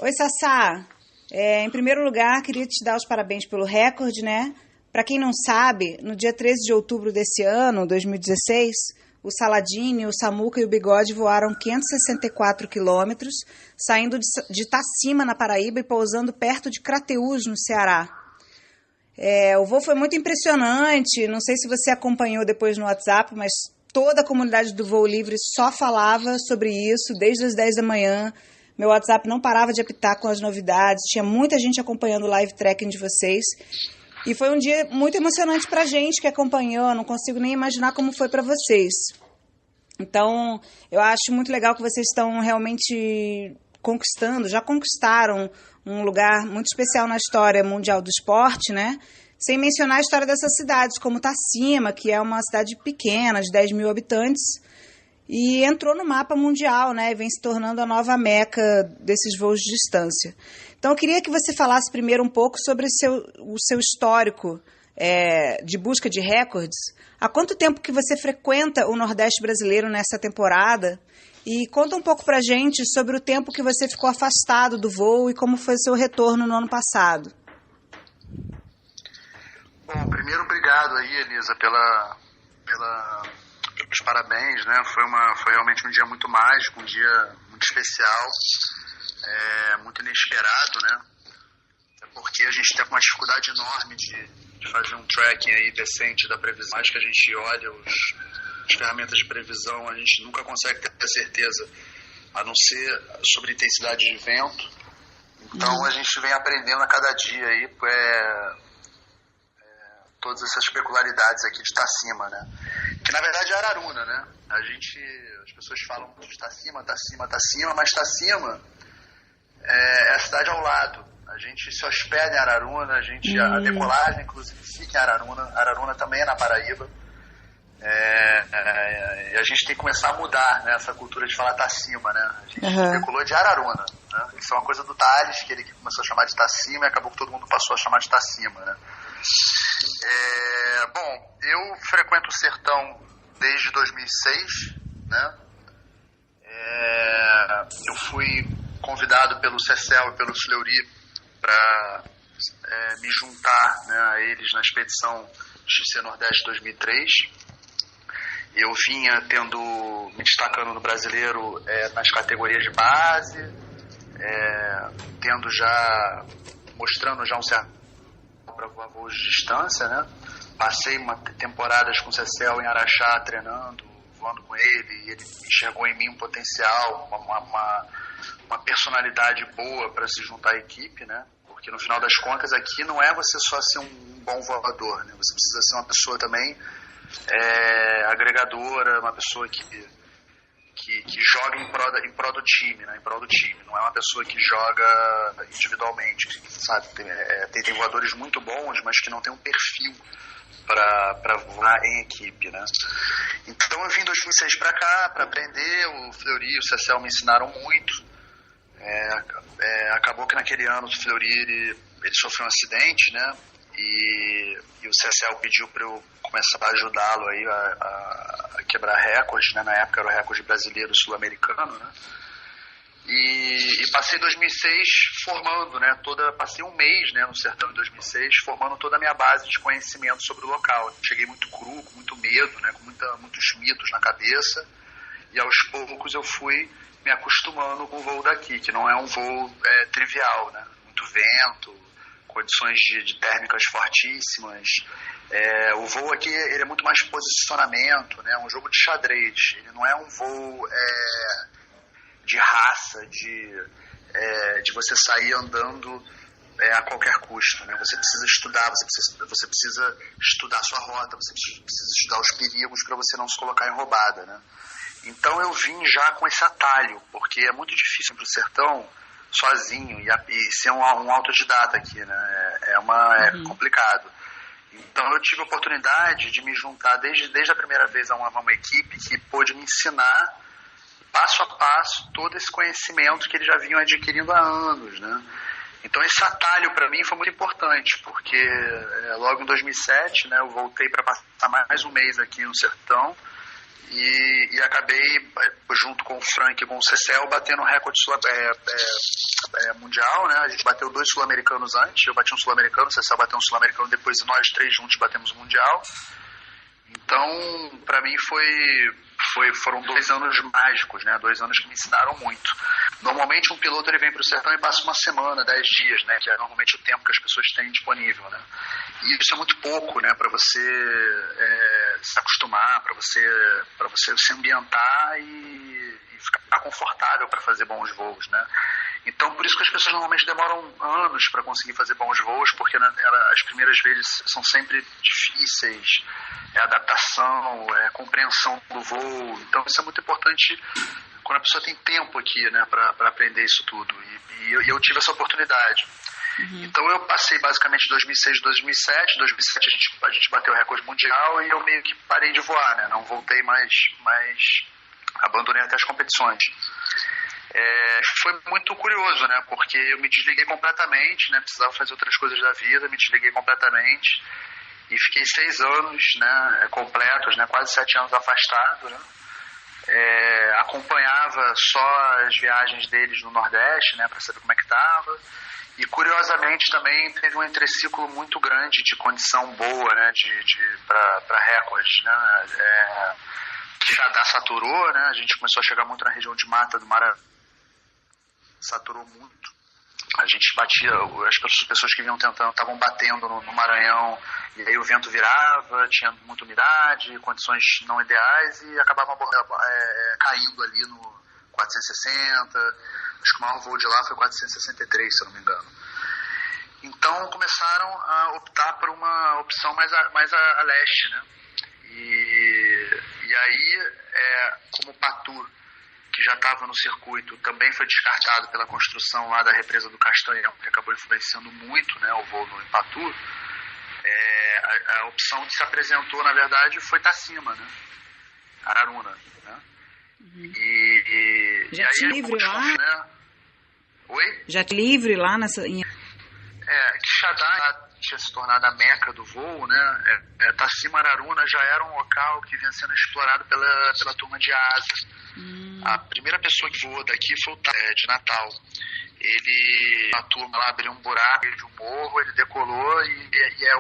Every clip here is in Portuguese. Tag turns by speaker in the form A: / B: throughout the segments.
A: Oi, Sassá. Em primeiro lugar, queria te dar os parabéns pelo recorde, né? Para quem não sabe, no dia 13 de outubro desse ano, 2016, o Saladini, o Samuca e o Bigode voaram 564 quilômetros, saindo de Itacima, na Paraíba, e pousando perto de Crateús, no Ceará. O voo foi muito impressionante, não sei se você acompanhou depois no WhatsApp, mas toda a comunidade do Voo Livre só falava sobre isso desde as 10 da manhã. Meu WhatsApp não parava de apitar com as novidades, tinha muita gente acompanhando o live tracking de vocês. E foi um dia muito emocionante para a gente que acompanhou, não consigo nem imaginar como foi para vocês. Então, eu acho muito legal que vocês estão realmente conquistando, já conquistaram um lugar muito especial na história mundial do esporte, né? Sem mencionar a história dessas cidades, como Itacima, que é uma cidade pequena, de 10 mil habitantes, e entrou no mapa mundial, né? E vem se tornando a nova meca desses voos de distância. Então, eu queria que você falasse primeiro um pouco sobre o seu histórico de busca de recordes. Há quanto tempo que você frequenta o Nordeste brasileiro nessa temporada? E conta um pouco pra gente sobre o tempo que você ficou afastado do voo e como foi o seu retorno no ano passado.
B: Bom, primeiro, obrigado aí, Elisa, pelos parabéns, né? Foi realmente um dia muito mágico, um dia muito especial, muito inesperado, né? Porque a gente tem uma dificuldade enorme de fazer um tracking aí decente da previsão. Mais que a gente olha as ferramentas de previsão, a gente nunca consegue ter certeza, a não ser sobre intensidade de vento. Então a gente vem aprendendo a cada dia aí todas essas peculiaridades aqui de Itacima, né? Que na verdade é Araruna, né? As pessoas falam de Itacima, mas Itacima é a cidade ao lado. A gente se hospeda em Araruna, a decolagem inclusive fica em Araruna. Araruna também é na Paraíba. E a gente tem que começar a mudar, né, essa cultura de falar Itacima, né? A gente decolou de Araruna, né? Isso é uma coisa do Tales, que ele começou a chamar de Itacima e acabou que todo mundo passou a chamar de Itacima, né? Bom, eu frequento o sertão desde 2006, né? Eu fui convidado pelo Cecel e pelo Fleury para me juntar, né, a eles na expedição XC Nordeste 2003. Eu vinha me destacando no brasileiro nas categorias de base, mostrando já um certo para voar voos de distância, né? Passei temporadas com o Cecel em Araxá treinando, voando com ele, e ele enxergou em mim um potencial, uma personalidade boa para se juntar à equipe, né? Porque no final das contas aqui não é você só ser um bom voador, né? Você precisa ser uma pessoa também agregadora, uma pessoa que joga em prol do time, né? Em prol do time. Não é uma pessoa que joga individualmente, sabe? Tem voadores muito bons, mas que não tem um perfil para voar em equipe, né? Então eu vim em 2006 para cá para aprender. O Fleury e o Cecel me ensinaram muito. Acabou que naquele ano o Fleury ele sofreu um acidente, né? E o Cecel pediu para eu começar a ajudá-lo aí a quebrar recordes, né? Na época era o recorde brasileiro sul-americano, né? E passei 2006 formando, né? Passei um mês, né, no sertão de 2006 formando toda a minha base de conhecimento sobre o local. Cheguei muito cru, com muito medo, né? Com muitos mitos na cabeça, e aos poucos eu fui me acostumando com o voo daqui, que não é um voo trivial, né? Muito vento, condições de térmicas fortíssimas. O voo aqui ele é muito mais posicionamento, né? É um jogo de xadrez. Ele não é um voo de raça, de você sair andando a qualquer custo, né? Você precisa estudar, você precisa estudar a sua rota, você precisa estudar os perigos para você não se colocar em roubada, né? Então eu vim já com esse atalho, porque é muito difícil para o sertão sozinho e ser um autodidata aqui, né? É complicado. Então eu tive a oportunidade de me juntar desde a primeira vez a uma equipe que pôde me ensinar passo a passo todo esse conhecimento que eles já vinham adquirindo há anos, né? Então esse atalho para mim foi muito importante, porque logo em 2007, né, eu voltei para passar mais um mês aqui no sertão e acabei, junto com o Frank e com o Cecel, batendo recorde mundial, né? A gente bateu 2 sul-americanos antes, eu bati um sul-americano, o CSL bateu um sul-americano, depois nós 3 juntos batemos o mundial. Então, para mim foram 2 anos mágicos, né? 2 anos que me ensinaram muito. Normalmente um piloto ele vem para o sertão e passa uma semana, 10 dias, né? Que é normalmente o tempo que as pessoas têm disponível, né? E isso é muito pouco, né? Para você se acostumar, para você se ambientar e ficar confortável para fazer bons voos, né? Então, por isso que as pessoas normalmente demoram anos para conseguir fazer bons voos, porque as primeiras vezes são sempre difíceis, adaptação, compreensão do voo. Então, isso é muito importante quando a pessoa tem tempo aqui, né, para aprender isso tudo. E eu tive essa oportunidade. Uhum. Então, eu passei basicamente 2006, 2007. 2007 a gente bateu o recorde mundial e eu meio que parei de voar, né? Não voltei mais abandonei até as competições. Foi muito curioso, né? Porque eu me desliguei completamente, né? Precisava fazer outras coisas da vida, me desliguei completamente e fiquei 6 anos, né? Completos, né? Quase 7 anos afastado, né? Acompanhava só as viagens deles no Nordeste, né? Para saber como é que estava. E curiosamente também teve um entreciclo muito grande de condição boa, né? Para recordes, né? Quixadá saturou, né? A gente começou a chegar muito na região de mata do Maranhão. Saturou muito. A gente batia, as pessoas que vinham tentando estavam batendo no Maranhão, e aí o vento virava, tinha muita umidade, condições não ideais, e acabavam caindo ali no 460. Acho que o maior voo de lá foi 463, se eu não me engano. Então começaram a optar por uma opção mais a leste, né? E aí, como o Patu, que já estava no circuito, também foi descartado pela construção lá da represa do Castanhão, que acabou influenciando muito, né, o voo no Patu, a opção que se apresentou, na verdade, foi Tacima, né? Araruna, né?
A: Uhum.
B: E aí
A: livre lá?
B: Né? Oi?
A: Já livre lá nessa...
B: Quixadá tinha se tornado a meca do voo, né? Tacima Araruna já era um local que vinha sendo explorado pela turma de asa. A primeira pessoa que voou daqui foi o de Natal. A turma lá abriu um buraco de um morro, ele decolou e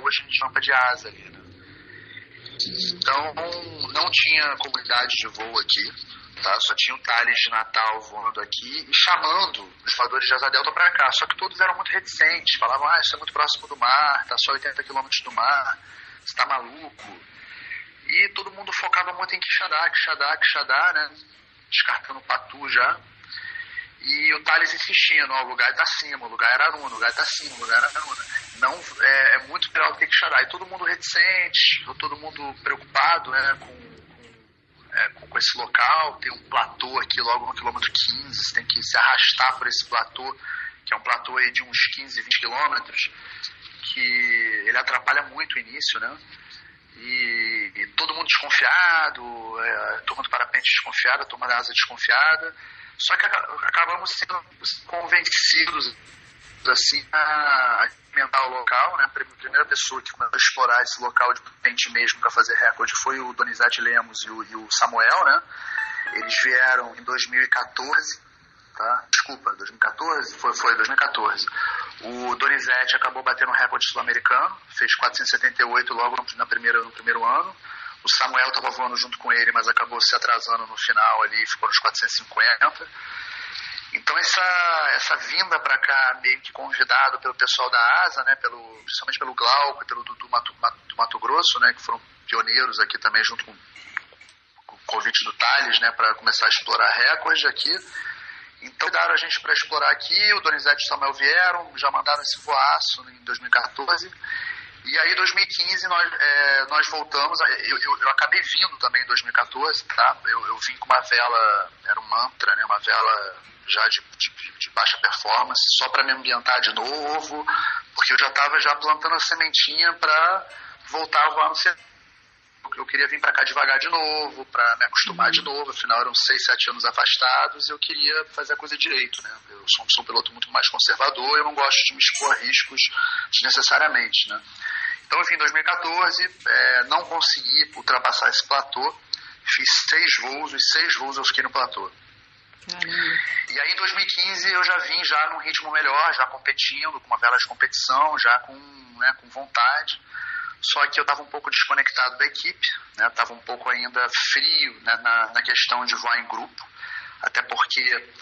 B: hoje a gente chama de asa ali, né? Então não tinha comunidade de voo aqui. Tá? Só tinha o Thales de Natal voando aqui e chamando os voadores de Asa Delta para cá. Só que todos eram muito reticentes. Falavam, isso é muito próximo do mar, tá só 80 quilômetros do mar, você tá maluco. E todo mundo focava muito em Quixadá, né? Descartando o Patu já. E o Thales insistindo, o lugar tá acima, o lugar era Araruna, o lugar tá acima, o lugar era Araruna. Não, é muito melhor do que Quixadá. E todo mundo reticente, todo mundo preocupado, né, com esse local. Tem um platô aqui logo no quilômetro 15, você tem que se arrastar por esse platô, que é um platô aí de uns 15, 20 quilômetros, que ele atrapalha muito o início, né? E todo mundo desconfiado, a turma do parapente desconfiada, a turma da asa desconfiada, só que acabamos sendo convencidos assim, a alimentar o local, né? A primeira pessoa que começou a explorar esse local de parapente mesmo para fazer recorde foi o Donizete Lemos e o Samuel, né? Eles vieram em 2014, tá? Desculpa, 2014? Foi 2014. O Donizete acabou batendo um recorde sul-americano, fez 478 logo no primeiro ano. O Samuel estava voando junto com ele, mas acabou se atrasando no final ali, ficou nos 450. Então essa vinda para cá, meio que convidado pelo pessoal da ASA, né, principalmente pelo Glauco e pelo do Mato Grosso, né, que foram pioneiros aqui também, junto com o convite do Thales, né, para começar a explorar recorde aqui. Então convidaram a gente para explorar aqui, o Donizete e o Samuel vieram, já mandaram esse voaço em 2014. E aí, em 2015, nós voltamos. Eu acabei vindo também em 2014, tá? Eu vim com uma vela, era um mantra, né? Uma vela já de baixa performance, só para me ambientar de novo, porque eu já estava plantando a sementinha para voltar a voar no sertão. Eu queria vir para cá devagar de novo, para me acostumar de novo. Afinal, eram 6, 7 anos afastados e eu queria fazer a coisa direito, né? Eu sou um piloto muito mais conservador, eu não gosto de me expor a riscos desnecessariamente, né? Então, enfim, em 2014, não consegui ultrapassar esse platô. Fiz 6 voos, os 6 voos eu fiquei no platô.
A: Caramba.
B: E aí em 2015 eu já vim já num ritmo melhor, já competindo, com uma vela de competição, já com vontade. Só que eu estava um pouco desconectado da equipe, né? Estava um pouco ainda frio, né, na questão de voar em grupo, até porque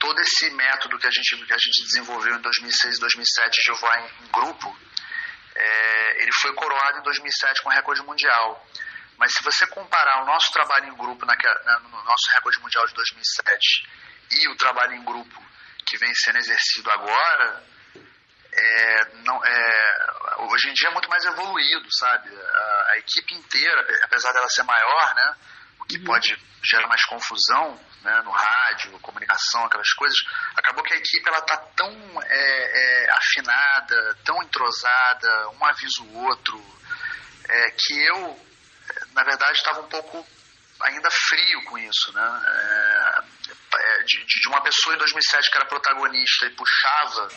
B: todo esse método que a gente desenvolveu em 2006 e 2007 de voar em grupo, ele foi coroado em 2007 com o recorde mundial. Mas se você comparar o nosso trabalho em grupo no nosso recorde mundial de 2007 e o trabalho em grupo que vem sendo exercido agora, hoje em dia é muito mais evoluído, sabe? A equipe inteira, apesar dela ser maior, né, o que pode gerar mais confusão, né, no rádio, comunicação, aquelas coisas, acabou que a equipe ela tá tão afinada, tão entrosada, um avisa o outro, que eu, na verdade, estava um pouco ainda frio com isso, né? De uma pessoa em 2007 que era protagonista e puxava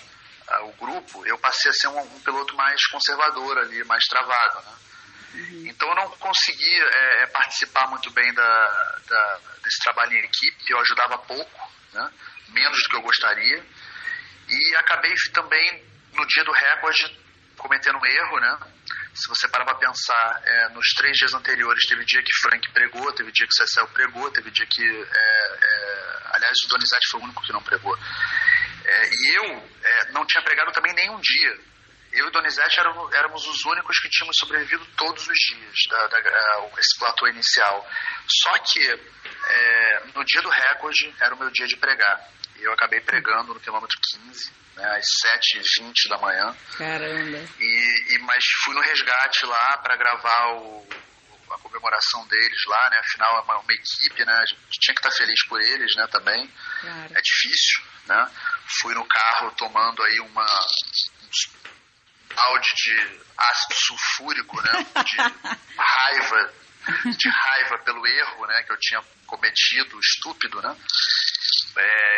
B: o grupo, eu passei a ser um piloto mais conservador ali, mais travado, né? Então eu não consegui participar muito bem desse trabalho em equipe, eu ajudava pouco, né? Menos do que eu gostaria, e acabei também no dia do recorde cometendo um erro, né? Se você parar para pensar, nos 3 dias anteriores teve dia que Frank pregou, teve dia que Cecel pregou, teve dia que aliás o Donizete foi o único que não pregou, e eu não tinha pregado também nenhum dia. Eu e o Donizete éramos os únicos que tínhamos sobrevivido todos os dias esse platô inicial. Só que no dia do recorde era o meu dia de pregar. E eu acabei pregando no quilômetro 15, né, às 7h20 da manhã.
A: Caramba!
B: Mas fui no resgate lá para gravar a comemoração deles lá, né? Afinal, é uma equipe, né? A gente tinha que estar feliz por eles, né, também.
A: Claro.
B: É difícil, né? Fui no carro tomando aí uns balde de ácido sulfúrico, né? De raiva pelo erro, né? Que eu tinha cometido, estúpido, né?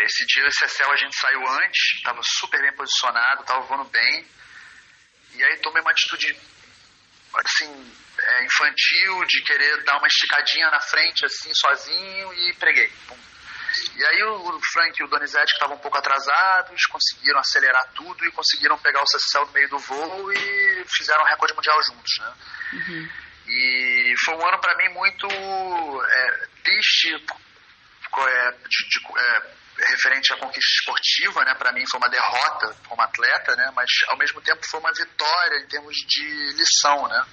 B: Esse dia o Cecel a gente saiu antes, estava super bem posicionado, estava voando bem, e aí tomei uma atitude assim, infantil, de querer dar uma esticadinha na frente assim, sozinho, e preguei. Pum. E aí o Frank e o Donizete, que estavam um pouco atrasados, conseguiram acelerar tudo e conseguiram pegar o Cecel no meio do voo e fizeram o recorde mundial juntos, né? E foi um ano para mim muito triste, referente à conquista esportiva, né? Para mim foi uma derrota como atleta, né? Mas ao mesmo tempo foi uma vitória em termos de lição, né?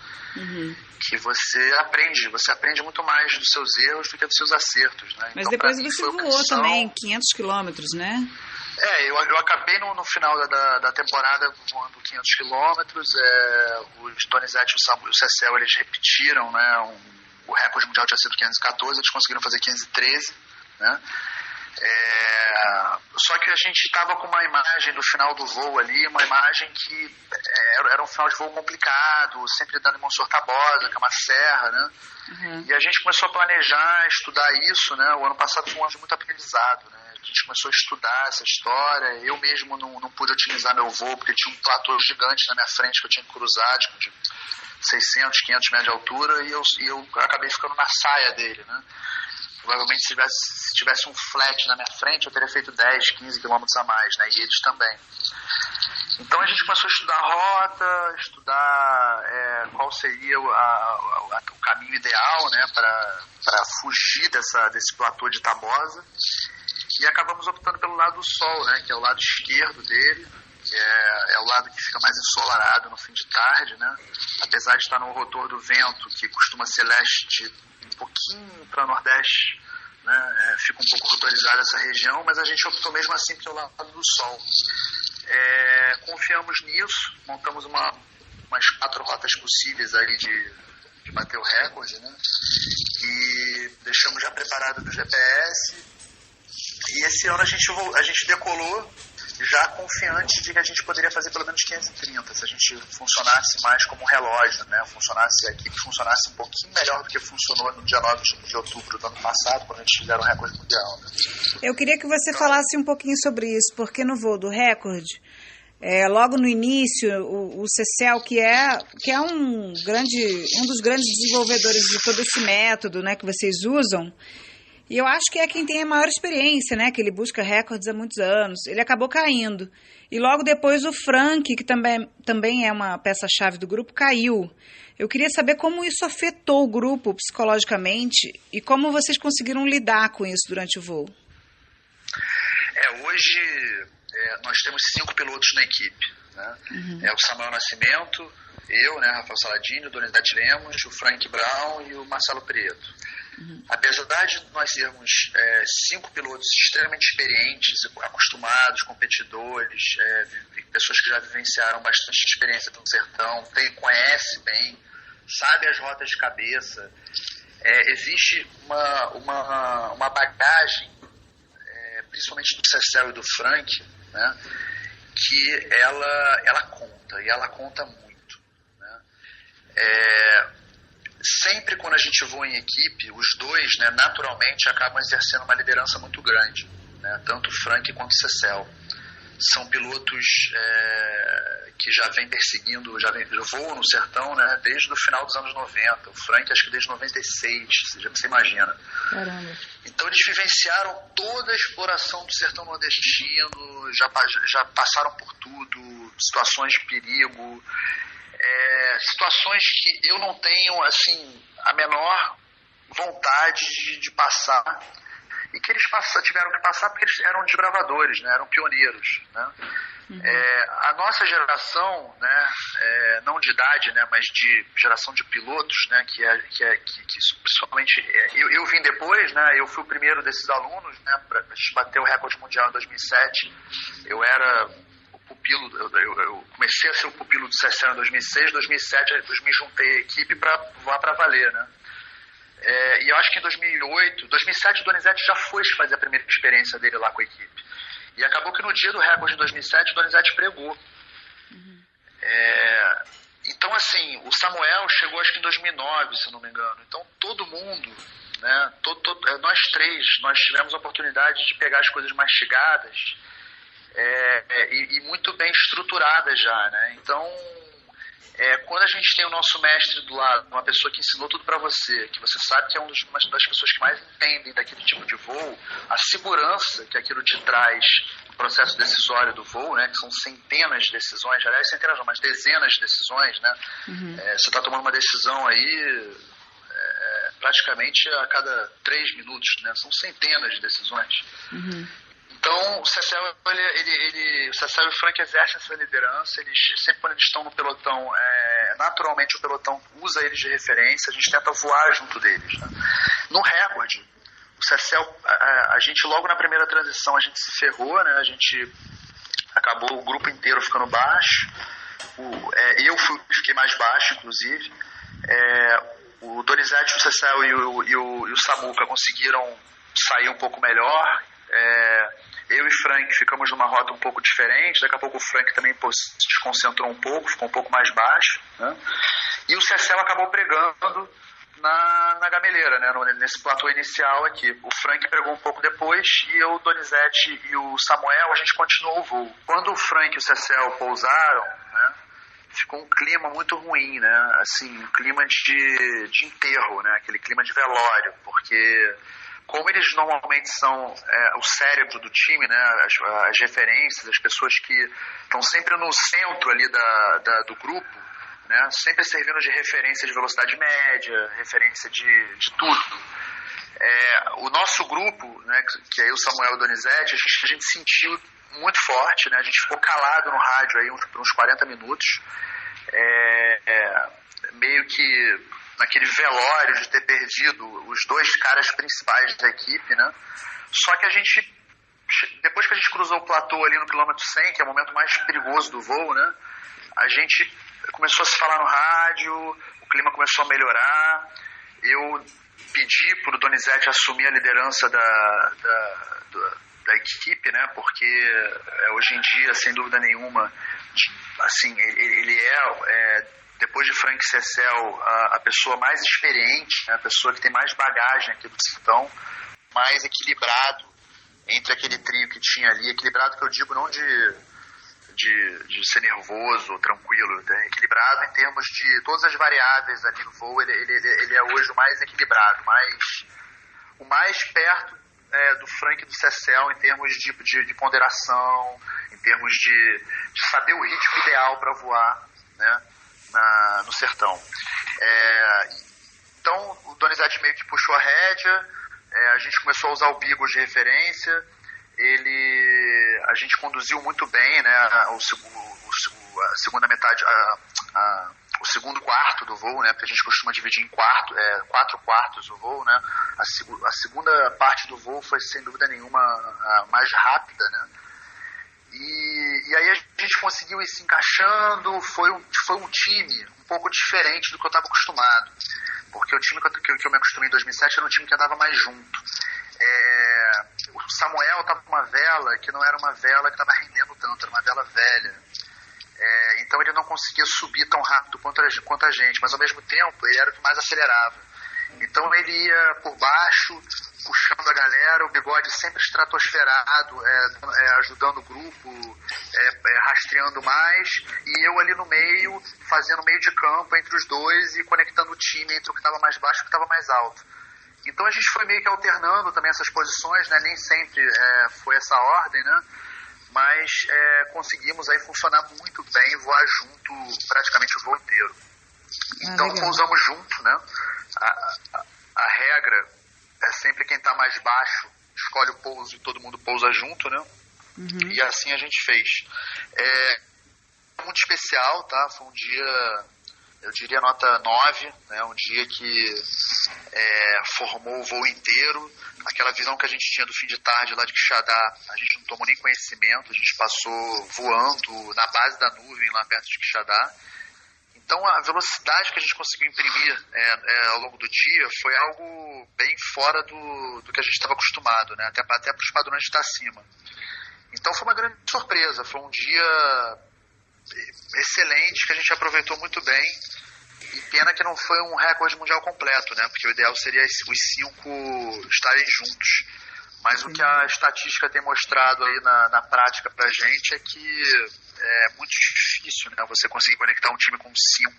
B: Que você aprende muito mais dos seus erros do que dos seus acertos, né?
A: Mas
B: então,
A: depois você voou também 500 quilômetros, né?
B: Eu acabei no final da temporada voando 500 quilômetros. O Donizete e o Cecel, eles repetiram, né? O recorde mundial tinha sido 514, eles conseguiram fazer 513, né? Só que a gente estava com uma imagem do final do voo ali, uma imagem que era um final de voo complicado, sempre dando em Monsenhor Tabosa, que é uma serra, né? E a gente começou a planejar, estudar isso, né? O ano passado foi um ano de muito aprendizado, né? A gente começou a estudar essa história. Eu mesmo não pude otimizar meu voo, porque tinha um platô gigante na minha frente que eu tinha que cruzar, tipo, de 600, 500 metros de altura, e eu acabei ficando na saia dele, né? Provavelmente se tivesse um flat na minha frente, eu teria feito 10, 15 quilômetros a mais, né? E eles também. Então a gente começou a estudar a rota, estudar qual seria o caminho ideal, né? Para fugir desse platô de Tabosa. E acabamos optando pelo lado do sol, né? Que é o lado esquerdo dele. Que é o lado que fica mais ensolarado no fim de tarde, né? Apesar de estar no rotor do vento, que costuma ser leste um pouquinho para nordeste, né? Fica um pouco rotorizada essa região, mas a gente optou mesmo assim pelo lado do sol. Confiamos nisso, montamos umas 4 rotas possíveis ali de bater o recorde, né? E deixamos já preparado no GPS. E esse ano a gente decolou já confiante de que a gente poderia fazer pelo menos 530, se a gente funcionasse mais como um relógio, né? A equipe funcionasse um pouquinho melhor do que funcionou no dia 9 de outubro do ano passado, quando a gente fizeram o recorde mundial, né?
A: Eu queria que você falasse um pouquinho sobre isso, porque no voo do recorde, logo no início, o Cecel, que é um dos grandes desenvolvedores de todo esse método, né, que vocês usam, E eu acho que é quem tem a maior experiência, né? Que ele busca recordes há muitos anos. Ele acabou caindo. E logo depois o Frank, que também é uma peça-chave do grupo, caiu. Eu queria saber como isso afetou o grupo psicologicamente e como vocês conseguiram lidar com isso durante o voo.
B: Hoje nós temos 5 pilotos na equipe, né? É o Samuel Nascimento, eu, né, Rafael Saladini, o Donizete Lemos, o Frank Brown e o Marcelo Prieto. Apesar de nós sermos 5 pilotos extremamente experientes, acostumados, competidores, pessoas que já vivenciaram bastante experiência no sertão, conhece bem, sabe as rotas de cabeça, existe uma bagagem, principalmente do Cecel e do Frank, né, que ela conta, e ela conta muito, né? Sempre quando a gente voa em equipe, os dois, né, naturalmente acabam exercendo uma liderança muito grande, né, tanto o Frank quanto o Cecel. São pilotos que já vêm perseguindo, já voam no sertão, né, desde o final dos anos 90. O Frank acho que desde 96, você imagina.
A: Caramba.
B: Então eles vivenciaram toda a exploração do sertão nordestino, já passaram por tudo, situações de perigo, situações que eu não tenho assim a menor vontade de passar, e que eles tiveram que passar porque eles eram desbravadores, né? Eram pioneiros, né? A nossa geração, né, não de idade, né, mas de geração de pilotos, né, que principalmente eu vim depois, né, eu fui o primeiro desses alunos, né, para bater o recorde mundial em 2007. Eu era o pupilo, eu comecei a ser o pupilo do Cecel em 2006, 2007 eu me juntei à equipe para voar para valer, né? E eu acho que em 2007 o Donizete já foi fazer a primeira experiência dele lá com a equipe. E acabou que no dia do recorde de 2007 o Donizete pregou. Então, assim, o Samuel chegou acho que em 2009, se eu não me engano. Então, todo mundo, né, nós três, nós tivemos a oportunidade de pegar as coisas mastigadas e muito bem estruturadas já, né? Então, quando a gente tem o nosso mestre do lado, uma pessoa que ensinou tudo para você, que você sabe que é uma das pessoas que mais entendem daquele tipo de voo, a segurança que aquilo te traz no processo decisório do voo, né, que são centenas de decisões, aliás, centenas não, mas dezenas de decisões, né? Você está tomando uma decisão aí praticamente a cada 3 minutos, né? São centenas de decisões. Então, o Cecel e o Frank exercem essa liderança. Eles, sempre quando eles estão no pelotão, naturalmente o pelotão usa eles de referência, a gente tenta voar junto deles, né? No recorde, o Cecel, a gente logo na primeira transição, a gente se ferrou, né? A gente acabou o grupo inteiro ficando baixo. Eu fiquei mais baixo, inclusive. O Donizete, o Cecel e o Samuca conseguiram sair um pouco melhor. Eu e Frank ficamos numa rota um pouco diferente. Daqui a pouco o Frank também se desconcentrou um pouco, ficou um pouco mais baixo, né? E o Cecel acabou pregando na gameleira, né? Nesse platô inicial aqui. O Frank pregou um pouco depois e o Donizete e o Samuel, a gente continuou o voo. Quando o Frank e o Cecel pousaram, né, ficou um clima muito ruim, né? Assim, um clima de enterro, né? Aquele clima de velório, porque como eles normalmente são o cérebro do time, né, as referências, as pessoas que estão sempre no centro ali do grupo, né, sempre servindo de referência de velocidade média, referência de tudo. O nosso grupo, né, que é o Samuel e o Donizete, a gente sentiu muito forte, né, a gente ficou calado no rádio aí por uns 40 minutos, meio que naquele velório de ter perdido os 2 caras principais da equipe, né? Só que a gente, depois que a gente cruzou o platô ali no quilômetro 100, que é o momento mais perigoso do voo, né? A gente começou a se falar no rádio, o clima começou a melhorar. Eu pedi para o Donizete assumir a liderança da equipe, né? Porque hoje em dia, sem dúvida nenhuma, assim, ele depois de Frank e Cecel, a pessoa mais experiente, né, a pessoa que tem mais bagagem aqui do sertão, mais equilibrado entre aquele trio que tinha ali, equilibrado que eu digo não de ser nervoso ou tranquilo, né, equilibrado em termos de todas as variáveis ali no voo, ele é hoje o mais equilibrado, o mais perto do Frank e do Cecel em termos de ponderação, em termos de saber o ritmo ideal para voar, né, no sertão. Então o Donizete meio que puxou a rédea, a gente começou a usar o Beagle de referência, a gente conduziu muito bem, né, a segunda metade, o segundo quarto do voo, né, porque a gente costuma dividir em 4 quartos o voo, né, a segunda parte do voo foi sem dúvida nenhuma a mais rápida, né, e aí a gente conseguiu ir se encaixando, foi um time um pouco diferente do que eu estava acostumado, porque o time que eu me acostumei em 2007 era um time que andava mais junto. O Samuel estava com uma vela que não era uma vela que estava rendendo tanto, era uma vela velha. Então ele não conseguia subir tão rápido quanto a gente, mas ao mesmo tempo ele era o que mais acelerava. Então ele ia por baixo, puxando a galera, o Bigode sempre estratosferado, ajudando o grupo, rastreando mais, e eu ali no meio, fazendo meio de campo entre os dois e conectando o time entre o que estava mais baixo e o que estava mais alto. Então a gente foi meio que alternando também essas posições, né? Nem sempre foi essa ordem, né? Mas conseguimos aí funcionar muito bem, voar junto praticamente o voo inteiro. Então pousamos junto, né? A regra é sempre quem está mais baixo escolhe o pouso e todo mundo pousa junto, né? Uhum. E assim a gente fez. Muito especial, tá? Foi um dia, eu diria nota 9, né? Um dia que formou o voo inteiro. Aquela visão que a gente tinha do fim de tarde lá de Quixadá, a gente não tomou nem conhecimento, a gente passou voando na base da nuvem lá perto de Quixadá. Então a velocidade que a gente conseguiu imprimir ao longo do dia foi algo bem fora do que a gente estava acostumado, né? Até para os padrões de estar acima. Então foi uma grande surpresa, foi um dia excelente que a gente aproveitou muito bem, e pena que não foi um recorde mundial completo, né? Porque o ideal seria os 5 estarem juntos. Mas o que a estatística tem mostrado aí na prática pra gente é que é muito difícil, né, você conseguir conectar um time com 5.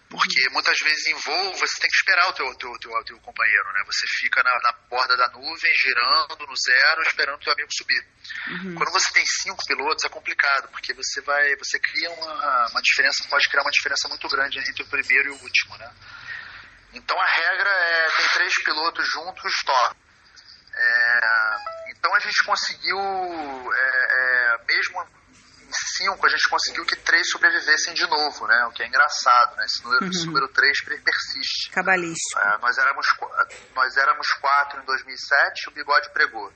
B: Porque muitas vezes em voo você tem que esperar o teu companheiro, né? Você fica na borda da nuvem, girando no zero, esperando o teu amigo subir. Uhum. Quando você tem 5 pilotos é complicado, porque você cria uma diferença, pode criar uma diferença muito grande entre o primeiro e o último, né? Então a regra tem 3 pilotos juntos, top. Então a gente conseguiu, mesmo em 5, a gente conseguiu que 3 sobrevivessem de novo, né? O que é engraçado, né? Esse número 3 persiste.
A: Cabalístico.
B: Nós éramos 4 em 2007, o Bigode pregou.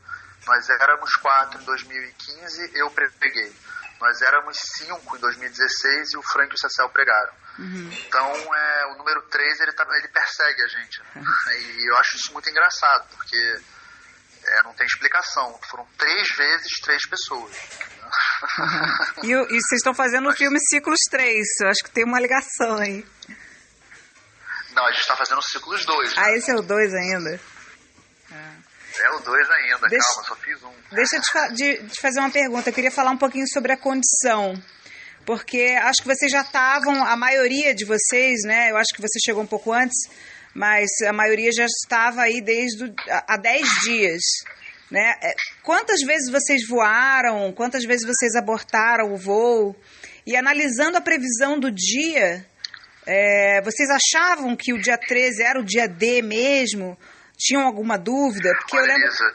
B: Nós éramos 4 em 2015, eu preguei. Nós éramos 5 em 2016 e o Frank e o Cecel pregaram. Uhum. Então, o número 3, ele persegue a gente. Né? E eu acho isso muito engraçado, porque não tem explicação. Foram 3 vezes 3 pessoas.
A: Uhum. E vocês estão fazendo o filme Ciclos 3. Eu acho que tem uma ligação aí.
B: Não, a gente está fazendo o Ciclos 2. Né?
A: Esse é o 2 ainda?
B: É o 2 ainda, calma, só fiz um.
A: Deixa eu te fazer uma pergunta. Eu queria falar um pouquinho sobre a condição. Porque acho que vocês já estavam, a maioria de vocês, né? Eu acho que você chegou um pouco antes, mas a maioria já estava aí há 10 dias. Né? Quantas vezes vocês voaram? Quantas vezes vocês abortaram o voo? E analisando a previsão do dia, vocês achavam que o dia 13 era o dia D mesmo? Tinham alguma dúvida? Porque
B: olha,
A: eu lembro...
B: Lisa,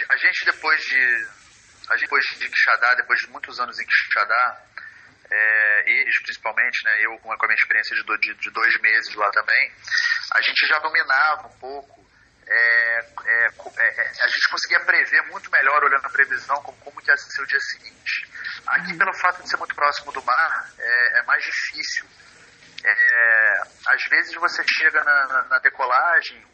B: a gente depois de Quixadá, depois de muitos anos em Quixadá, eles principalmente, né, eu com a minha experiência de 2 meses lá também, a gente já dominava um pouco, a gente conseguia prever muito melhor, olhando a previsão, como que ia ser o dia seguinte. Aqui, pelo fato de ser muito próximo do mar, é mais difícil. Às vezes você chega na decolagem,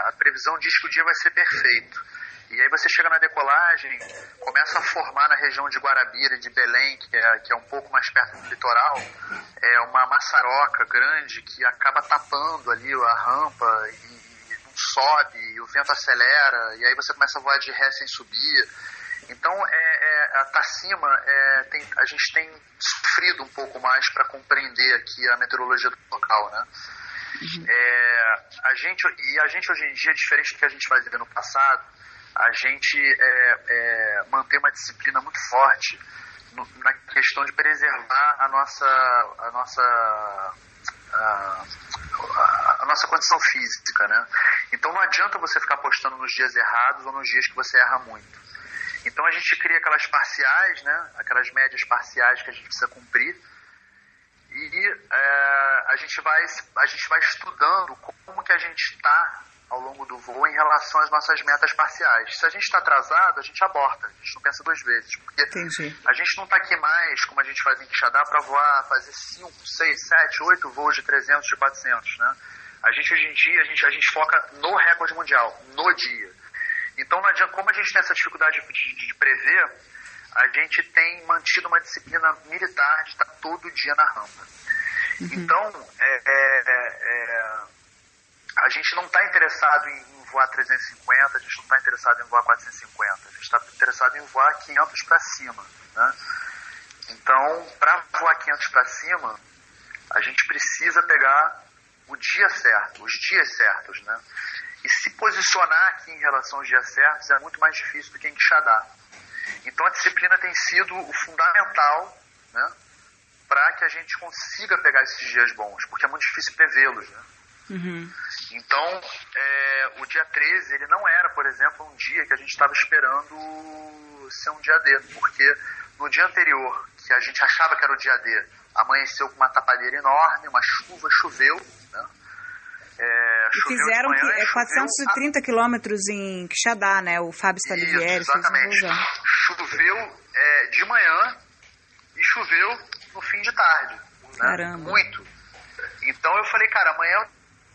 B: a previsão diz que o dia vai ser perfeito, e aí você chega na decolagem, começa a formar na região de Guarabira, de Belém, que é um pouco mais perto do litoral, uma maçaroca grande que acaba tapando ali a rampa e não sobe, e o vento acelera, e aí você começa a voar de ré sem subir. Então, tá acima, a gente tem sofrido um pouco mais para compreender aqui a meteorologia do local, né? A gente hoje em dia, diferente do que a gente fazia no passado, a gente mantém uma disciplina muito forte na questão de preservar a nossa condição física, né? Então não adianta você ficar apostando nos dias errados ou nos dias que você erra muito. Então a gente cria aquelas parciais, né? Aquelas médias parciais que a gente precisa cumprir, e a gente vai estudando como que a gente está ao longo do voo em relação às nossas metas parciais. Se a gente está atrasado, a gente aborta, a gente não pensa duas vezes, porque a gente não está aqui mais, como a gente faz em Quixadá, para voar, fazer 5, 6, 7, 8 voos de 300, de 400, né? A gente hoje em dia, a gente foca no recorde mundial, no dia. Então, não adianta, como a gente tem essa dificuldade de prever, a gente tem mantido uma disciplina militar de estar todo dia na rampa. Então, a gente não está interessado em voar 350, a gente não está interessado em voar 450, a gente está interessado em voar 500 para cima, né? Então, para voar 500 para cima, a gente precisa pegar o dia certo, os dias certos, né? E se posicionar aqui em relação aos dias certos é muito mais difícil do que em Quixadá. Então a disciplina tem sido o fundamental, né, para que a gente consiga pegar esses dias bons, porque é muito difícil prevê-los, né? Então, o dia 13, ele não era, por exemplo, um dia que a gente estava esperando ser um dia D, porque no dia anterior, que a gente achava que era o dia D, amanheceu com uma tapadeira enorme, uma chuva, choveu, né?
A: Fizeram 430 quilômetros em Quixadá, né? O Fábio Stalivieri.
B: Exatamente. Choveu de manhã e choveu no fim de tarde. Né?
A: Caramba.
B: Muito. Então eu falei, cara, amanhã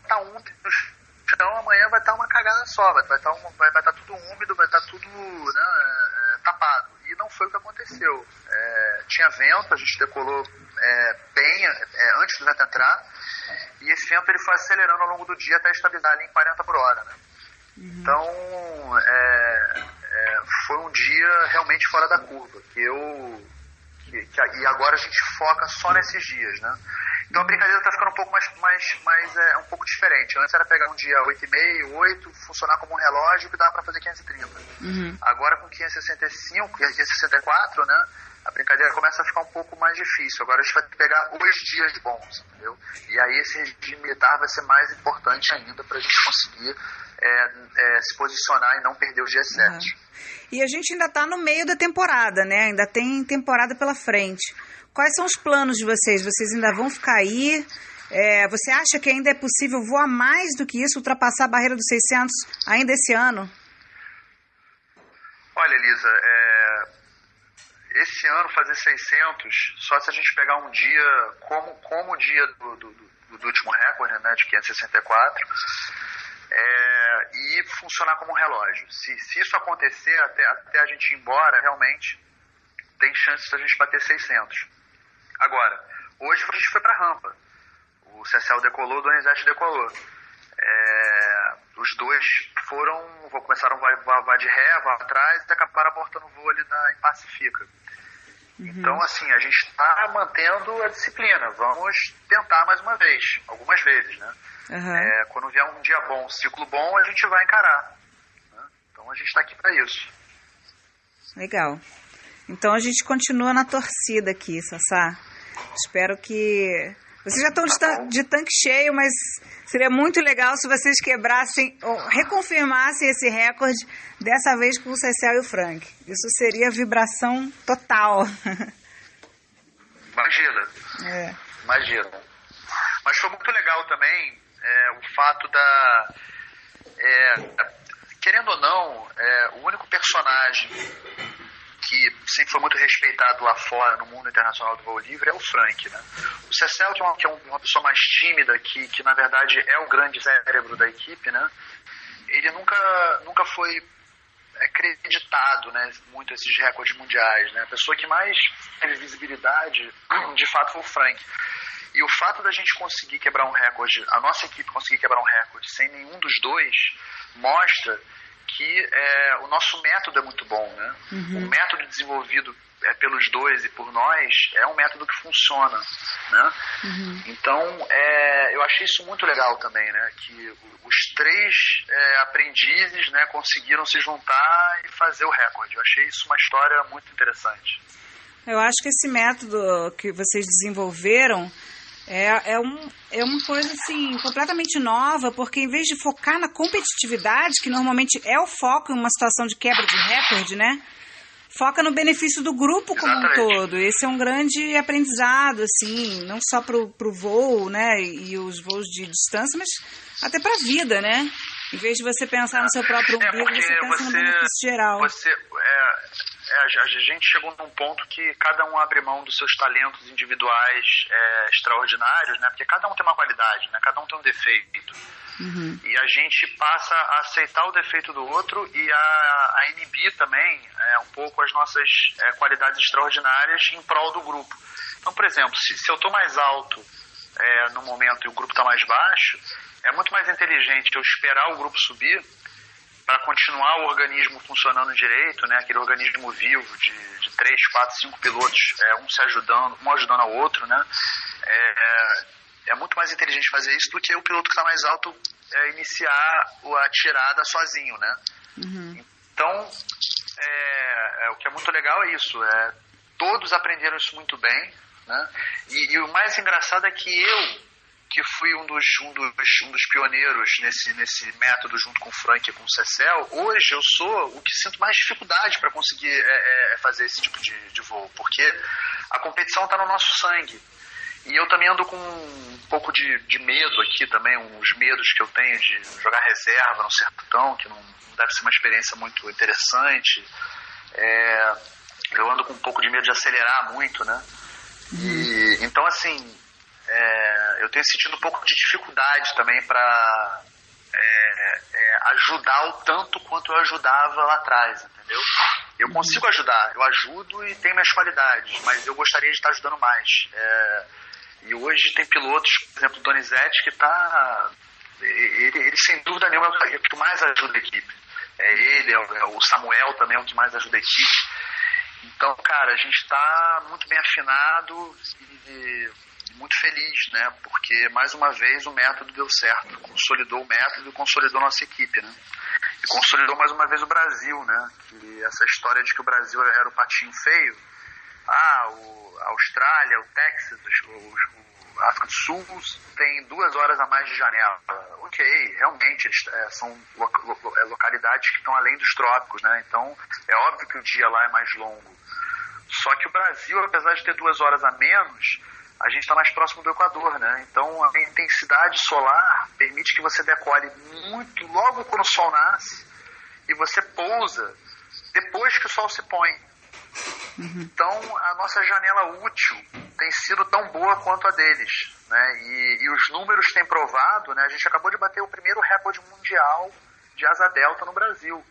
B: tá úmido no chão, amanhã vai estar uma cagada só, vai estar tudo úmido, vai estar tudo, né, tapado. E não foi o que aconteceu. Tinha vento, a gente decolou bem antes do vento entrar, e esse vento ele foi acelerando ao longo do dia até estabilizar ali em 40 por hora, né? Então foi um dia realmente fora da curva, e agora a gente foca só nesses dias, né? Então a brincadeira está ficando um pouco um pouco diferente. Antes era pegar um dia 8h30, 8, funcionar como um relógio que dava para fazer 530. Agora com 565, 564, né? A brincadeira começa a ficar um pouco mais difícil. Agora a gente vai pegar os dias bons, entendeu? E aí esse regime militar vai ser mais importante ainda para a gente conseguir se posicionar e não perder os dias certos.
A: E a gente ainda está no meio da temporada, né? Ainda tem temporada pela frente. Quais são os planos de vocês? Vocês ainda vão ficar aí? Você acha que ainda é possível voar mais do que isso, ultrapassar a barreira dos 600 ainda esse ano?
B: Olha, Elisa, esse ano fazer 600, só se a gente pegar um dia como o dia do último recorde, né, de 564, e funcionar como um relógio. Se isso acontecer, até a gente ir embora, realmente tem chance de a gente bater 600. Agora, hoje a gente foi para a rampa. O CCL decolou, o Donizete decolou. Os dois começaram a voar de ré, voar atrás, e acabaram abortando o voo ali em Pacifica. Então, assim, a gente está mantendo a disciplina. Vamos tentar mais uma vez, algumas vezes, né? Quando vier um dia bom, um ciclo bom, a gente vai encarar, né? Então a gente está aqui para isso.
A: Legal. Então a gente continua na torcida aqui, Sassá. Espero que... Vocês já estão de tanque cheio, mas seria muito legal se vocês quebrassem ou reconfirmassem esse recorde, dessa vez com o Cecel e o Frank. Isso seria vibração total.
B: Imagina. Mas foi muito legal também o fato querendo ou não, o único personagem que sempre foi muito respeitado lá fora, no mundo internacional do voo livre, é o Frank, né? O Cecel, que é uma pessoa mais tímida, que na verdade é o grande cérebro da equipe, né? Ele nunca foi acreditado, né, muito esses recordes mundiais, né? A pessoa que mais teve visibilidade, de fato, foi o Frank. E o fato da gente conseguir quebrar um recorde, a nossa equipe conseguir quebrar um recorde sem nenhum dos dois, mostra que o nosso método é muito bom, né? O método desenvolvido pelos dois e por nós é um método que funciona. né? Então, eu achei isso muito legal também, né? Que os 3 aprendizes, né, conseguiram se juntar e fazer o recorde. Eu achei isso uma história muito interessante.
A: Eu acho que esse método que vocês desenvolveram é uma coisa assim completamente nova, porque em vez de focar na competitividade, que normalmente é o foco em uma situação de quebra de recorde, né? Foca no benefício do grupo como um todo. Esse é um grande aprendizado, assim, não só pro voo, né, e os voos de distância, mas até para a vida, né? Em vez de você pensar no seu próprio umbigo, você pensa no benefício geral.
B: A gente chegou num ponto que cada um abre mão dos seus talentos individuais extraordinários, né? Porque cada um tem uma qualidade, né? Cada um tem um defeito. E a gente passa a aceitar o defeito do outro e a inibir também um pouco as nossas qualidades extraordinárias em prol do grupo. Então, por exemplo, se eu estou mais alto no momento e o grupo está mais baixo, é muito mais inteligente eu esperar o grupo subir para continuar o organismo funcionando direito, né? Aquele organismo vivo de 3, 4, 5 pilotos, um ajudando ao outro, né? É muito mais inteligente fazer isso do que o piloto que está mais alto iniciar a tirada sozinho, né? Então, o que é muito legal é isso. Todos aprenderam isso muito bem, né? E o mais engraçado é que que fui um dos pioneiros nesse método junto com o Frank e com o Cecel, hoje eu sou o que sinto mais dificuldade para conseguir fazer esse tipo de voo, porque a competição está no nosso sangue. E eu também ando com um pouco de medo aqui também, uns medos que eu tenho de jogar reserva no sertão, que não deve ser uma experiência muito interessante. Eu ando com um pouco de medo de acelerar muito, né? E, então, assim, eu tenho sentido um pouco de dificuldade também para ajudar o tanto quanto eu ajudava lá atrás, entendeu? Eu consigo ajudar, eu ajudo e tenho minhas qualidades, mas eu gostaria de estar ajudando mais. E hoje tem pilotos, por exemplo, o Donizete, que está... Ele, sem dúvida nenhuma, é o que mais ajuda a equipe. O Samuel também é o que mais ajuda a equipe. Então, cara, a gente está muito bem afinado e muito feliz, né? Porque, mais uma vez, o método deu certo. Consolidou o método e consolidou a nossa equipe, né? E consolidou, mais uma vez, o Brasil, né? Que essa história de que o Brasil era o patinho feio, a Austrália, o Texas, a África do Sul tem 2 horas a mais de janela. Ok, realmente, eles são localidades que estão além dos trópicos, né? Então, é óbvio que o dia lá é mais longo. Só que o Brasil, apesar de ter 2 horas a menos, a gente está mais próximo do Equador, né? Então, a intensidade solar permite que você decole muito logo quando o sol nasce e você pousa depois que o sol se põe. Então, a nossa janela útil tem sido tão boa quanto a deles, né? E os números têm provado, né? A gente acabou de bater o primeiro recorde mundial de asa delta no Brasil.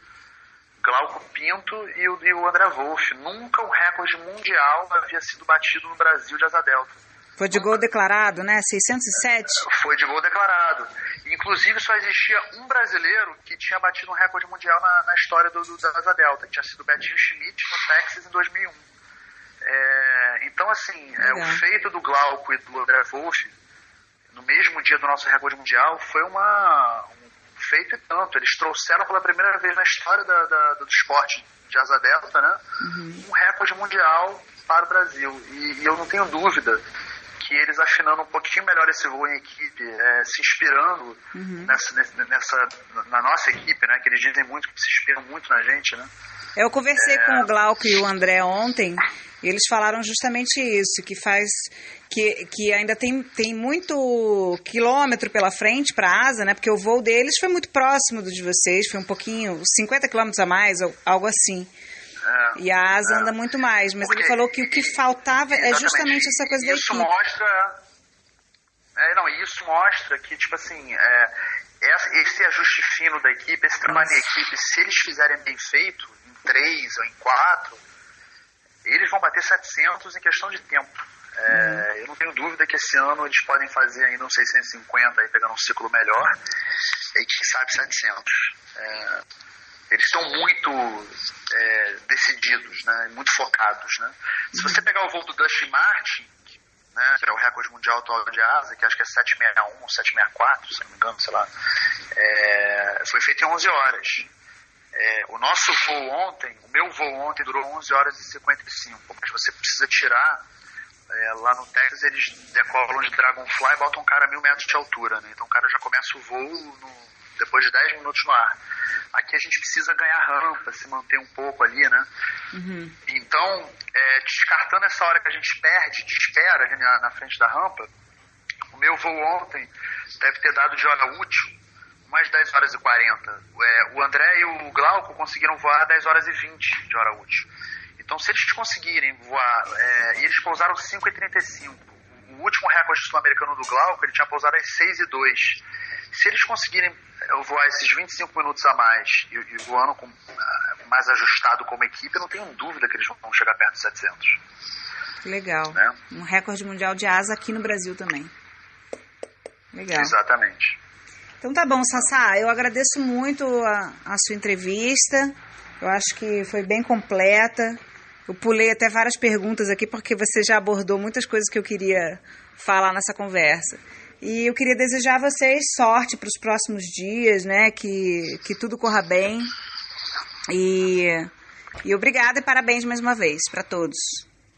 B: Glauco Pinto e o André Wolff. Nunca um recorde mundial havia sido batido no Brasil de asa delta.
A: Foi de gol declarado, né? 607?
B: Foi de gol declarado. Inclusive, só existia um brasileiro que tinha batido um recorde mundial na história da asa delta, que tinha sido Betinho Schmidt no Texas em 2001. Então, assim, o feito do Glauco e do André Wolff, no mesmo dia do nosso recorde mundial, foi um feito e tanto. Eles trouxeram pela primeira vez na história do esporte de asa delta, né? Um recorde mundial para o Brasil. E eu não tenho dúvida que eles, afinando um pouquinho melhor esse voo em equipe, se inspirando na nossa equipe, né? Que eles dizem muito que se inspiram muito na gente, né?
A: Eu conversei com o Glauco e o André ontem, e eles falaram justamente isso, que ainda tem muito quilômetro pela frente para a asa, né? Porque o voo deles foi muito próximo do de vocês, foi um pouquinho, 50 quilômetros a mais, ou algo assim. E a asa anda muito mais, mas ele falou que o que faltava é justamente essa coisa da equipe.
B: Isso mostra que, tipo assim, esse ajuste fino da equipe, esse trabalho da equipe, se eles fizerem bem feito, em 3 ou em 4, eles vão bater 700 em questão de tempo. Eu não tenho dúvida que esse ano eles podem fazer ainda uns 650, aí pegando um ciclo melhor, e quem sabe 700. Eles estão muito decididos, né, muito focados, né? Se você pegar o voo do Dustin Martin, né, que é o recorde mundial atual de asa, que acho que é 761 ou 764, se não me engano, sei lá, foi feito em 11 horas. O nosso voo ontem, o meu voo ontem durou 11 horas e 55, mas você precisa tirar, lá no Texas eles decolam de Dragonfly e botam um cara a 1.000 metros de altura, né? Então o cara já começa o voo depois de 10 minutos no ar. Aqui a gente precisa ganhar rampa, se manter um pouco ali, né? Uhum. Então, descartando essa hora que a gente perde de espera ali na frente da rampa, o meu voo ontem deve ter dado de hora útil mais 10 horas e 40. O André e o Glauco conseguiram voar 10 horas e 20 de hora útil. Então, se eles conseguirem voar, e eles pousaram 5h35, o último recorde sul-americano do Glauco, ele tinha pousado às 6h02. Se eles conseguirem voar esses 25 minutos a mais e voando mais ajustado como equipe, eu não tenho dúvida que eles vão chegar perto de 700.
A: Legal. Né? Um recorde mundial de asa aqui no Brasil também. Legal.
B: Exatamente.
A: Então tá bom, Sassá, eu agradeço muito a sua entrevista, eu acho que foi bem completa, eu pulei até várias perguntas aqui porque você já abordou muitas coisas que eu queria falar nessa conversa. E eu queria desejar a vocês sorte para os próximos dias, né, que tudo corra bem, e obrigada e parabéns mais uma vez para todos.